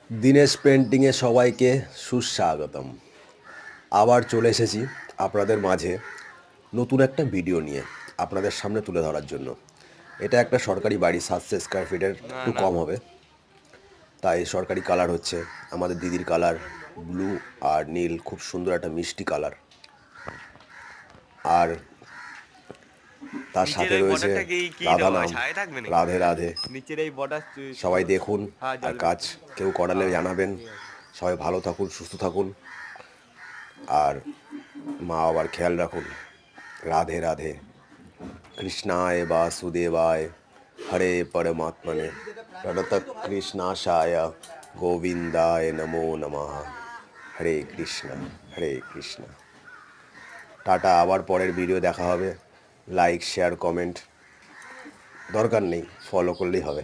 দীনেশ পেন্টিংয়ে সবাইকে সুস্বাগতম। আবার চলে এসেছি আপনাদের মাঝে নতুন একটা ভিডিও নিয়ে আপনাদের সামনে তুলে ধরার জন্য। এটা একটা সরকারি বাড়ি, 700 স্কোয়ার ফিটের একটু কম হবে, তাই সরকারি কালার হচ্ছে। আমাদের দিদির কালার ব্লু আর নীল, খুব সুন্দর একটা মিষ্টি কালার। আর তার সাথে রয়েছে রাধা নাম, রাধে রাধে। সবাই দেখুন আর কাজ কেউ করালে জানাবেন। সবাই ভালো থাকুন, সুস্থ থাকুন, আর মা বাবার খেয়াল রাখুন। রাধে রাধে। কৃষ্ণায় বাসুদেবায়, হরে পরমাত্মনে, প্রণত কৃষ্ণাশায় গোবিন্দায় নমো নমঃ। হরে কৃষ্ণ, হরে কৃষ্ণ। টাটা, আবার পরের ভিডিও দেখা হবে। লাইক, শেয়ার, কমেন্ট দরকার নেই, ফলো করলেই হবে।